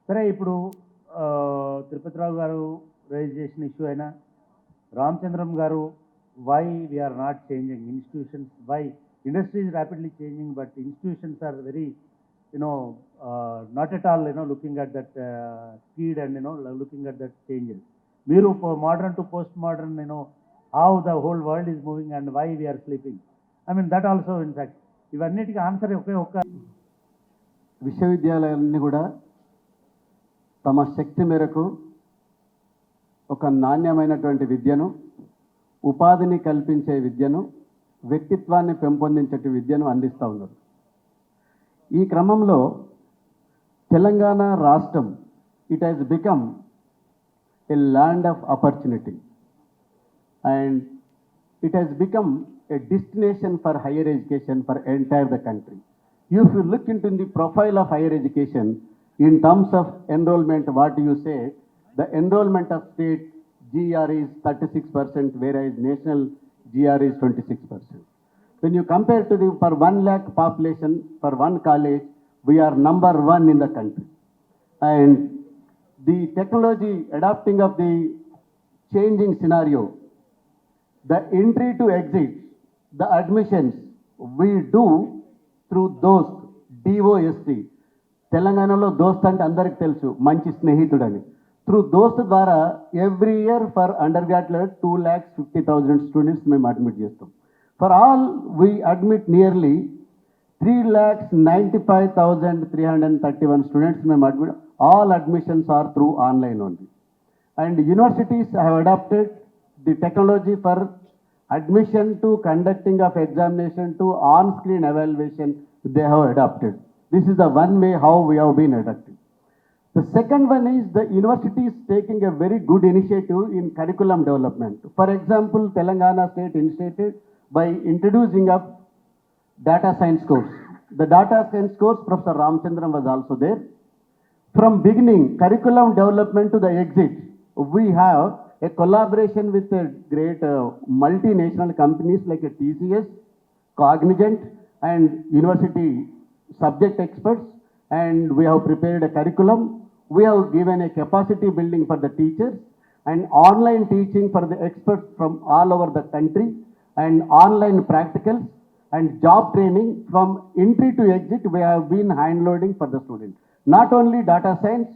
సరే ఇప్పుడు తిరుపతిరావు గారు రైజ్ చేసిన ఇష్యూ అయినా రామచంద్రం గారు why we are not changing institutions, why industry is rapidly changing but institutions are very not at all looking at that speed and looking at that changes. Meeru modern to post modern, how the whole world is moving and why we are sleeping. I mean that also in fact ఇవన్నిటికీ answer ఒక్క విశ్వవిద్యాలయాలన్నీ కూడా తమ శక్తి మేరకు ఒక నాణ్యమైనటువంటి విద్యను, ఉపాధిని కల్పించే విద్యను, వ్యక్తిత్వాన్ని పెంపొందించే విద్యను అందిస్తూ ఉన్నారు. ఈ క్రమంలో తెలంగాణ రాష్ట్రం it has become a land of opportunity and it has become a destination for higher education for entire the country. If you look into the profile of higher education in terms of enrollment, what you say, the enrollment of state GR is 36%, whereas national GR is 26%. When you compare to the per 1 lakh population for one college, we are number one in the country. And the technology adapting of the changing scenario, the entry to exit, the admissions we do through those DOST. తెలంగాణలో దోస్త్ అంటే అందరికి తెలుసు, మంచి స్నేహితుడని. Through DOST ద్వారా every year for undergraduate 2,50,000 students మేము admit చేస్తాం. For all we admit nearly 3,95,331 students మేము admit. All admissions are through online only. And universities have adapted the technology for admission to conducting of examination to on-screen evaluation. They have adopted. This is the one way how we have been adapting. The second one is the university is taking a very good initiative in curriculum development. For example, Telangana State initiated by introducing up data science course. The data science course, Professor Ramchandran was also there. From beginning, curriculum development to the exit, we have a collaboration with a great multinational companies like a TCS, Cognizant, and university subject experts, and we have prepared a curriculum. We have given a capacity building for the teachers and online teaching for the experts from all over the country, and online practicals and job training. From entry to exit, we have been hand loading for the students. Not only data science,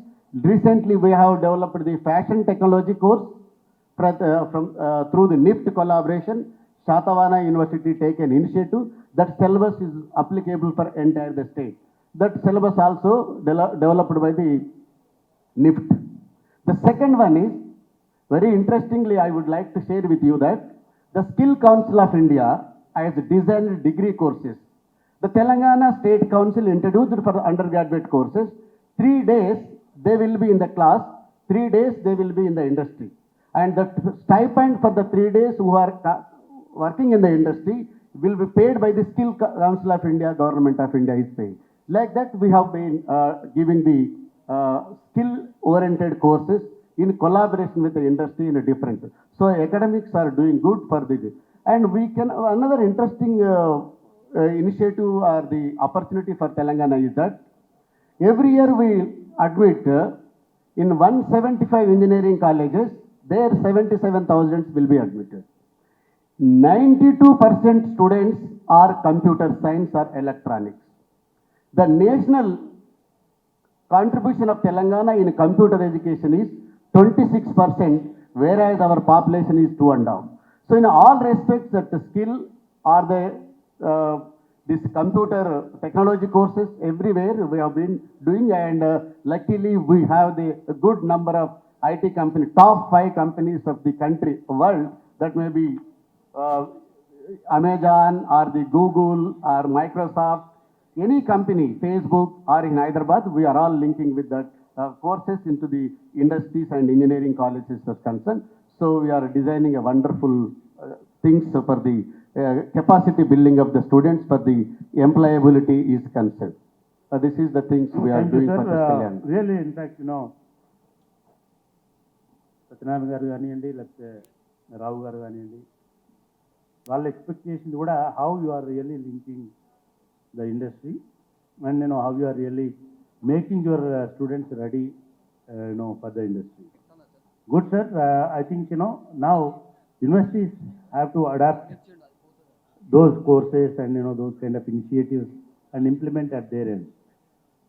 recently we have developed the fashion technology course through the NIFT collaboration. Shatavana University take an initiative. That syllabus is applicable for entire the state. That syllabus also developed by the NIFT. The second one is, very interestingly, I would like to share with you that the Skill Council of India has designed degree courses. The Telangana State Council introduced for the undergraduate courses. 3 days they will be in the class, 3 days they will be in the industry. And the stipend for the 3 days who are working in the industry will be paid by the Skill Council of India, Government of India is paying. Like that, we have been giving the skill-oriented courses in collaboration with the industry in a different. So academics are doing good for this. And we can, another interesting initiative or the opportunity for Telangana is that every year we admit in 175 engineering colleges, there 77,000 will be admitted. 92% students are computer science or electronics. The national contribution of Telangana in computer education is 26%, whereas our population is 2.5. So in all respects, that the skill or the this computer technology courses everywhere we have been doing, and luckily we have the good number of IT companies, top 5 companies of the country, world, that may be Amazon or the Google or Microsoft, any company, Facebook or in Hyderabad, we are all linking with that courses into the industries and engineering colleges as concerned. So we are designing a wonderful things for the capacity building of the students for the employability is concerned. This is the things we are doing for this Kalyan. Really, in fact, Satyanarayana garu కానివ్వండి, లేకపోతే రావు గారు కానివ్వండి, వాళ్ళ expectation కూడా how you are really linking the industry and how you are really making your students ready, for the industry. Good, sir. I think, now universities have to adapt those courses and, those kind of initiatives and implement at their end.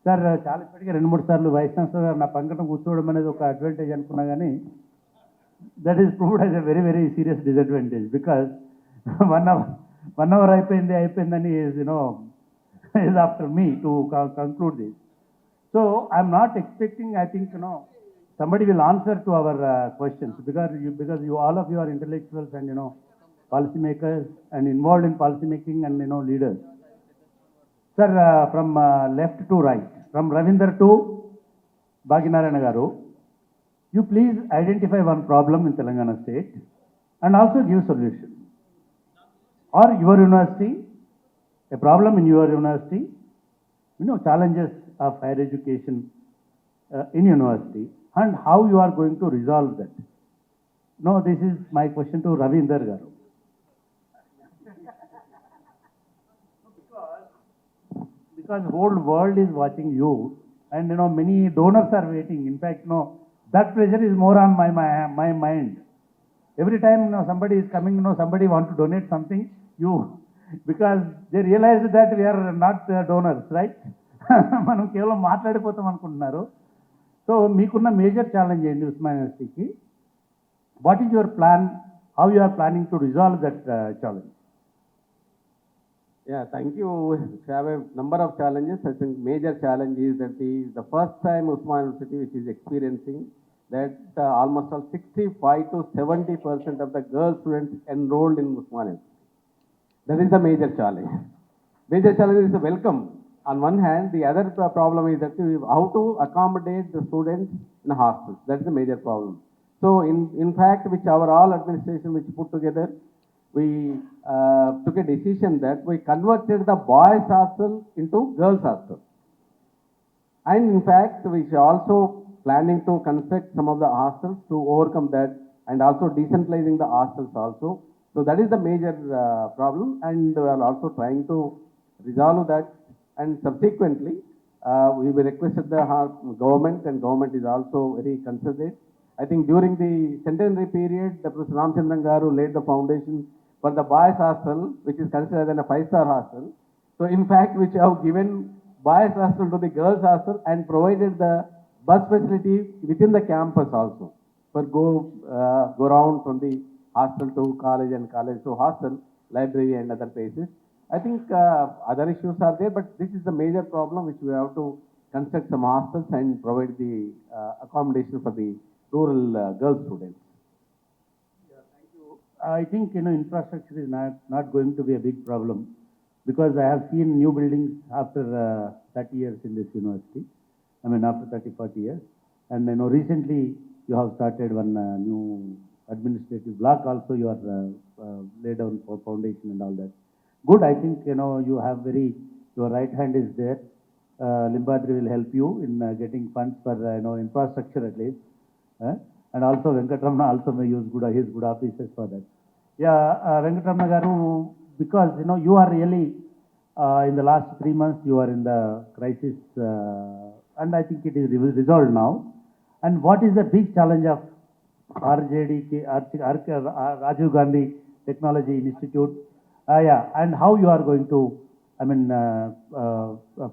Sir చాలా ఇప్పటికే 2-3 సార్లు vice chancellor గారు నా పక్కన కూర్చోవడం అనేది ఒక advantage అనుకున్నా కానీ that is proved as a very very serious disadvantage because 1 hour అయిపోయిందని is after me to conclude this. So I'm not expecting, I think, somebody will answer to our questions because you all of you are intellectuals and, policy makers and involved in policy making and, leaders. Sir, from left to right, from Ravinder to Bhaginarayana Garu, you please identify one problem in Telangana state and also give solution. Or your university, a problem in your university, challenges of higher education in university and how you are going to resolve that. No, this is my question to Ravinder Garu. Because whole world is watching you and many donors are waiting. In fact, that pressure is more on my mind. Every time somebody is coming, somebody want to donate something, because they realize that we are not donors, right? మనం కేవలం మాట్లాడిపోతాం అనుకుంటున్నారు. So మీకున్న major challenge ఏంటి ఉస్మానియా యూనివర్సిటీకి? What is your plan? How you are planning to resolve that challenge? Yeah, thank you. We have a number of challenges. I think major challenge is that the first time Osmania University which is experiencing that almost all 65 to 70% of the girl students enrolled in Osmania. That is the major challenge. Major challenge is welcome. On one hand, the other problem is that how to accommodate the students in hostels. That is the major problem. So in fact, which our all administration which put together, we took a decision that we converted the boys hostel into girls hostel. And in fact, we are also planning to construct some of the hostels to overcome that and also decentralizing the hostels also. So that is the major problem and we are also trying to resolve that. And subsequently, we will requested the government and government is also very considerate. I think during the centenary period, the Professor Ramchandran Garu laid the foundation for the boys hostel, which is considered as a 5-star hostel. So in fact, which have given boys hostel to the girls hostel and provided the bus facility within the campus also for go round from the hostel to college and college to hostel, library and other places. I think other issues are there, but this is the major problem which we have to construct some hostels and provide the accommodation for the rural girl students. I think infrastructure is not going to be a big problem because I have seen new buildings after 30 years in this university. I mean after 30-40 years, and recently you have started one new administrative block also. You are laid down for foundation and all that. Good. I think you have your right hand is there. Limbadri will help you in getting funds for infrastructure at least. And also Venkatramana also may use his good offices for that. Yeah, Venkatramana Garu, because you are really in the last 3 months you are in the crisis and I think it is resolved now. And what is the big challenge of RJD, Rajiv Gandhi Technology Institute? And how you are going to,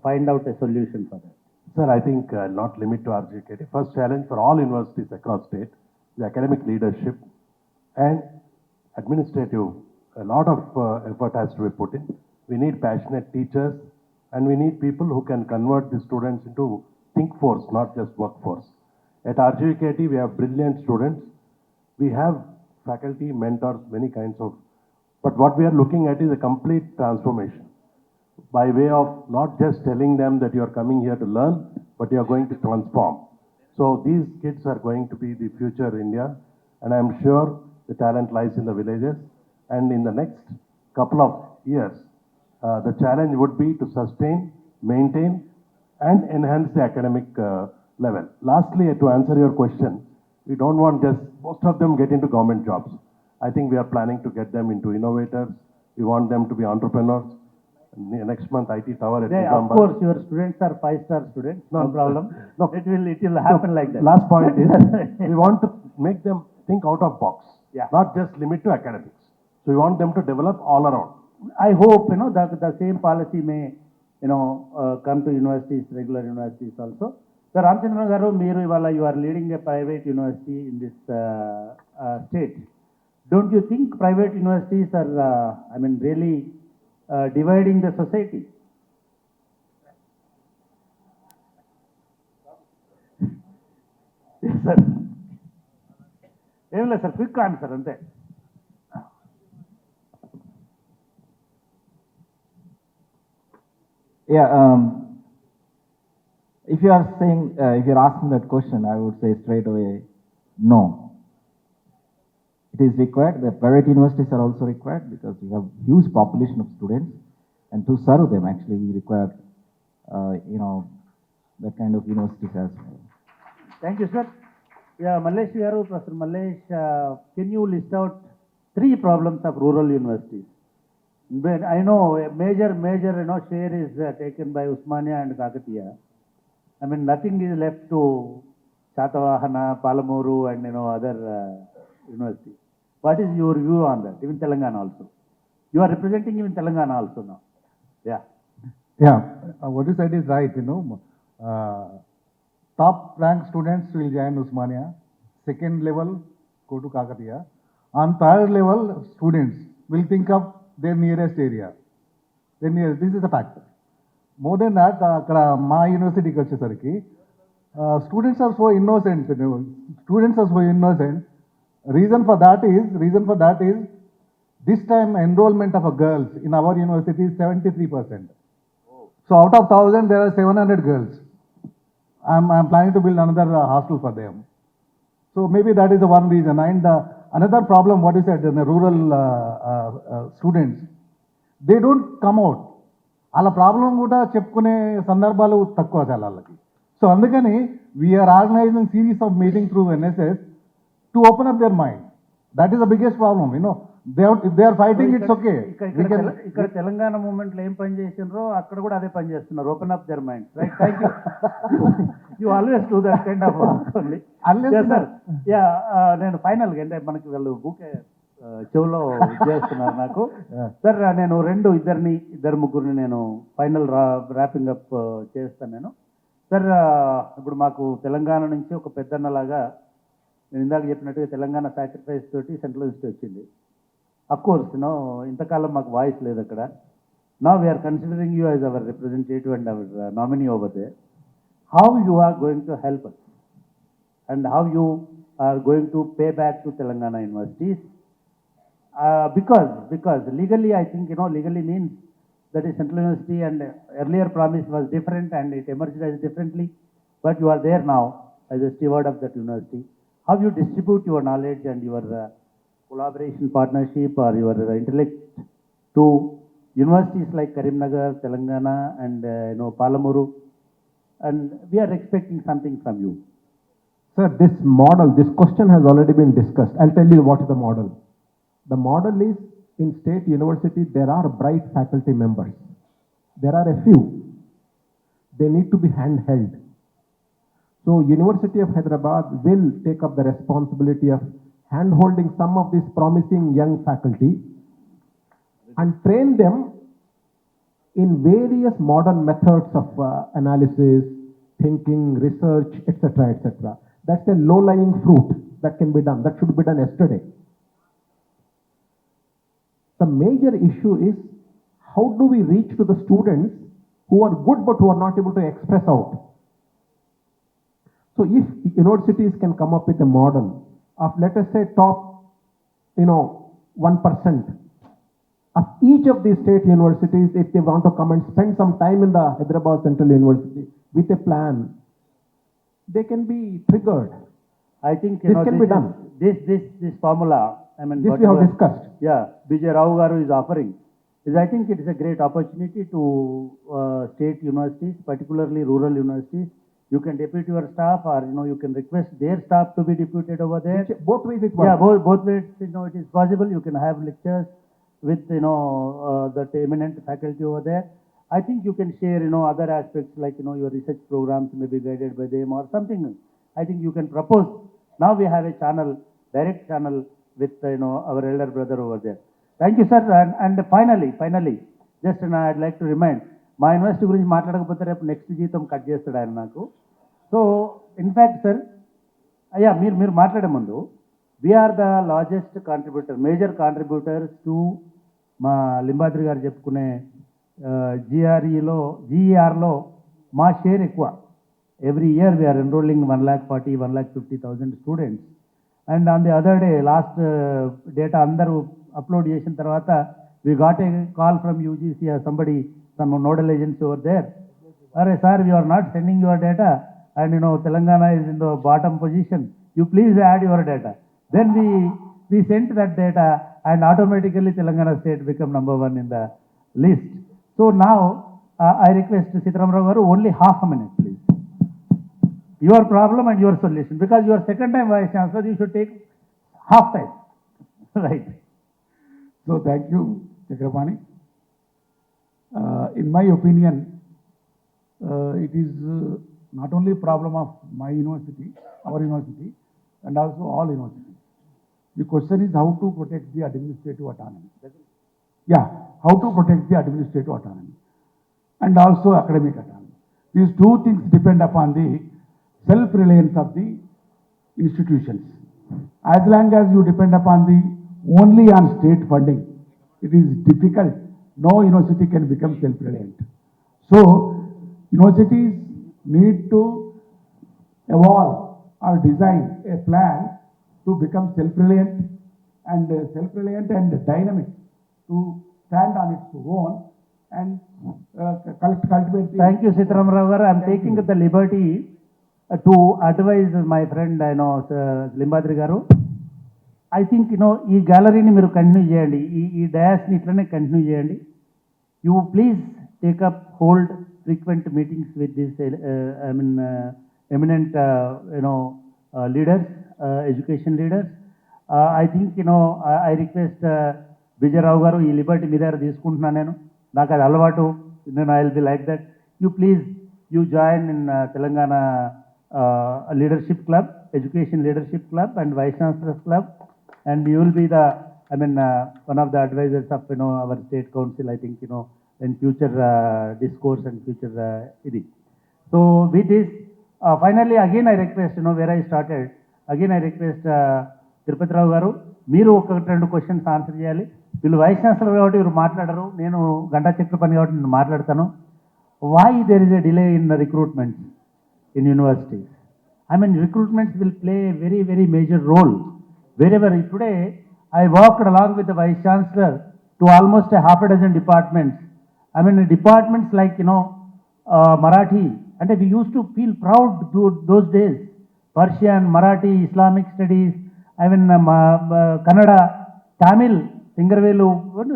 find out a solution for that? Sir, I think not limit to RGKT. First challenge for all universities across state, the academic leadership and administrative, a lot of effort has to be put in. We need passionate teachers and we need people who can convert the students into think force, not just workforce. At RGKT, we have brilliant students. We have faculty, mentors, many kinds of, but what we are looking at is a complete transformation by way of not just telling them that you are coming here to learn, but you are going to transform. So these kids are going to be the future India, and I am sure the talent lies in the villages. And in the next couple of years, the challenge would be to sustain, maintain, and enhance the academic level. Lastly, to answer your question, we don't want just most of them get into government jobs. I think we are planning to get them into innovators. We want them to be entrepreneurs. Next month, IT Tower at Of Nizamabad. course, your students are 5-star students, no problem. No. It will happen like that. Last point is, we want to make them think out of box, Yeah. not just limit to academics. So we want them to develop all around. I hope, that the same policy may, come to universities, regular universities also. So, Ramchandran garu, you are leading a private university in this state. Don't you think private universities are, really dividing the society? Yes, sir. Sir, quick answer, ante. Yeah, if you are saying, if you're asking that question, I would say straight away, no. It is required. The private universities are also required because we have huge population of students, and to serve them, actually, we require, that kind of universities as well. Thank you, sir. Yeah, Mallesh garu, Professor Mallesh, can you list out 3 problems of rural universities? But I know a major, share is taken by Osmania and Kakatiya. Nothing is left to Chatavahana, Palamuru, and other universities. What is your view on that? Even Telangana also. You are representing even Telangana also now. Yeah. Yeah, what you said is right, top ranked students will join Osmania, second level go to Kakatiya, on third level students will think of their nearest area. This is a fact. More than that, my university వచ్చేసరికి students are so innocent. Students are so innocent. Reason for that is this time enrollment of girls in our university is 73%. So out of 1,000, there are 700 girls. I'm planning to build another hostel for them. So maybe that is the one reason. And another problem, what you said, the rural students, they don't come out. వాళ్ళ problem కూడా చెప్పుకునే సందర్భాలు తక్కువ చాలా వాళ్ళకి. So అందుకని we are organising series of meeting through NSS to open up their mind. That is the biggest problem. They are fighting, it's okay. ఇక్కడ Telangana movement లో ఏం పని చేసినారో అక్కడ కూడా అదే పని చేస్తున్నారు. Open up their mind. Right, thank you. You always do that kind of sir. Yeah, నేను ఫైనల్గా అంటే మనకి వాళ్ళు బుకే చెవులో చేస్తున్నారు నాకు. సార్, నేను ఇద్దరు ముగ్గురిని నేను ఫైనల్ ర్యాపింగ్ అప్ చేస్తాను నేను. సార్, ఇప్పుడు మాకు తెలంగాణ నుంచి ఒక పెద్దన్నలాగా నేను ఇందాక చెప్పినట్టుగా తెలంగాణ సాక్రిఫైస్ తోటి సెంట్రల్ యూనివర్సిటీ వచ్చింది. అఫ్ కోర్స్ ఇంతకాలం మాకు వాయిస్ లేదు అక్కడ. Now we are considering you as our representative and our nominee over there. How you are going to help us and how you are going to pay back to Telangana universities? Because legally, I think, legally means that is central university, and earlier promise was different and it emerged as differently, but you are there now as a steward of that university. How you distribute your knowledge and your collaboration, partnership, or your intellect to universities like Karimnagar, Telangana, and Palamuru, and we are expecting something from you. Sir, this question has already been discussed. I'll tell you what is the model. The model is, in state university, there are bright faculty members. There are a few. They need to be handheld. So University of Hyderabad will take up the responsibility of hand-holding some of these promising young faculty and train them in various modern methods of analysis, thinking, research, etc., etc. That's a low-lying fruit that can be done. That should be done yesterday. The major issue is, how do we reach to the students who are good but who are not able to express out? So if universities can come up with a model of, let us say, top 1% of each of these state universities, if they want to come and spend some time in the Hyderabad Central University with a plan, they can be triggered. I think this can be done. This formula, this we have discussed. Yeah, Vijay Rao garu is offering. I think it is a great opportunity to state universities, particularly rural universities. You can depute your staff, or you can request their staff to be deputed over there. Both ways it works. Yeah, both ways. It is possible. You can have lectures, with, that eminent faculty over there. I think you can share, other aspects like, your research programs may be guided by them or something. I think you can propose. Now we have a channel, direct channel with, our elder brother over there. Thank you, sir. And finally, just I'd like to remind, మా university గురించి మాట్లాడకపోతే రేపు next జీతం cut చేస్తాడు ఆయన నాకు. So in fact sir, అయ్యా మీరు మాట్లాడే ముందు, we are the largest contributor, major contributors to మా లింబాద్రి గారు చెప్పుకునే జీఈఆర్లో మా షేర్ ఎక్కువ. Every year we are enrolling 1,40,000, 1,50,000 students. And on the other day, last data అందరూ అప్లోడ్ చేసిన తర్వాత, we got a call from UGC or somebody, some nodal agency over there. Arey sir, we are not sending your data, and Telangana is in the bottom position. You please add your data. Then we sent that data, and automatically Telangana state become number 1 in the list. So now I request Sitaram Rao garu, only half a minute, please. Your problem and your solution, because you are second time vice chancellor, you should take half time. Right. So thank you, Chakrapani. In my opinion, it is not only a problem of my university, our university, and also all universities. The question is how to protect the administrative autonomy. Yeah, how to protect the administrative autonomy and also academic autonomy. These two things depend upon the self-reliance of the institutions. As long as you depend upon the only on state funding, it is difficult. No university can become self-reliant. So, universities need to evolve or design a plan to become self-reliant and dynamic, to stand on its own and cultivate. Thank you, Sitaram Rao garu. I am taking the liberty to advise my friend, Limbadri garu. I think, ఈ గ్యాలరీని మీరు continue చేయండి, ఈ డయాస్ని ఇట్లనే continue చేయండి. You please take up hold frequent meetings with this eminent leaders, education leaders. I think I request Vijaya Rao గారు, ఈ Liberty మీ దగ్గర తీసుకుంటున్నాను నేను, నాకు అది అలవాటు, నేను I will be like that. You join in Telangana leadership club, education leadership club and vice chancellors club, and you will be the, one of the advisors of, our state council, I think, in future discourse and future idi. So with this, finally again I request, where I started, again I request Tirupati Rao garu, మీరు ఒక 2 questions answer చేయాలి. వీళ్ళు vice chancellor కాబట్టి వీరు మాట్లాడరు, నేను గంటా చక్ర పని కాబట్టి నేను మాట్లాడతాను. Why there is a delay in the recruitment in universities? Recruitments will play a very, very major role. Wherever today, I worked along with the Vice Chancellor to almost a half a dozen departments. Departments like, Marathi, and we used to feel proud those days. Persian, Marathi, Islamic studies, Kannada, Tamil, Singarvelu,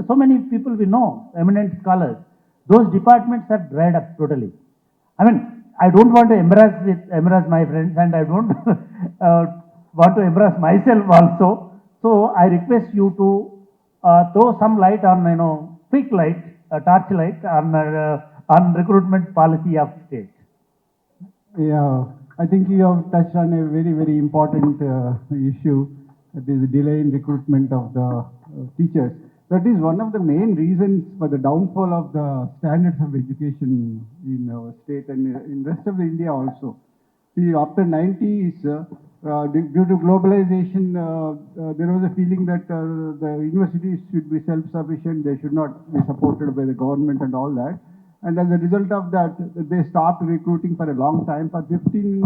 so many people we know, eminent scholars. Those departments are dried up totally. I don't want to embarrass my friends, and I don't want to embarrass myself also. So I request you to throw some light on, quick light, torch light on recruitment policy of state. Yeah, I think you have touched on a very, very important issue. That is the delay in recruitment of the teachers. That is one of the main reasons for the downfall of the standards of education in our state and in rest of India also. See, after 90s, due to globalization, there was a feeling that the universities should be self-sufficient, they should not be supported by the government and all that. And as a result of that, they stopped recruiting for a long time. For 15,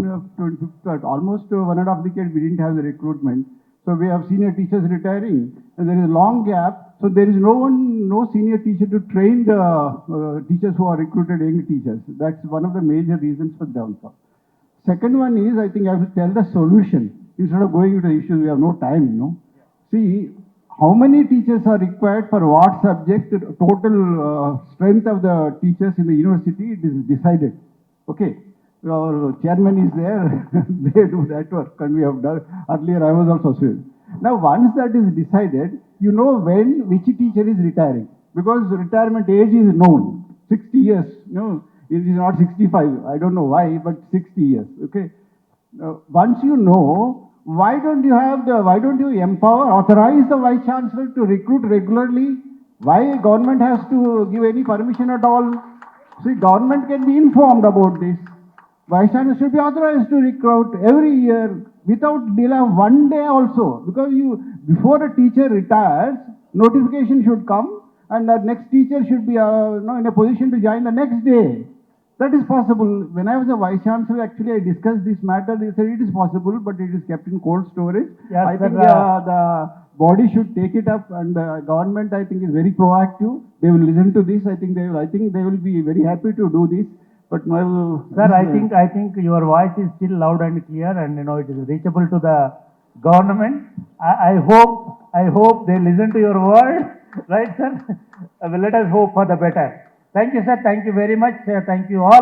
almost 1.5 decades, we didn't have the recruitment. So we have senior teachers retiring, and there is a long gap. So there is no senior teacher to train the teachers who are recruited, young teachers. That's one of the major reasons for downfall. Second one is, I think I have to tell the solution. Instead of going into the issues, we have no time, See, how many teachers are required for what subject, total strength of the teachers in the university, it is decided. Okay. Our chairman is there, they do that work, and we have done, earlier I was also saying. Now once that is decided, you know when which teacher is retiring, because retirement age is known, 60 years, it is not 65, I don't know why, but 60 years, okay. Once you know, why don't you empower, authorize the Vice Chancellor to recruit regularly? Why government has to give any permission at all? See, government can be informed about this. Vice Chancellor should be authorized to recruit every year without delay of one day also. Because before a teacher retires, notification should come and the next teacher should be in a position to join the next day. That is possible. When I was a Vice Chancellor, actually I discussed this matter. They said it is possible, but it is kept in cold storage. Yes, I sir, think the body should take it up, and the government, I think, is very proactive. They will listen to this. I think they will be very happy to do this. But my Sir, I think your voice is still loud and clear, and it is reachable to the government. I hope they listen to your word, right, sir? Let us hope for the better. Thank you, sir. Thank you very much. Thank you all.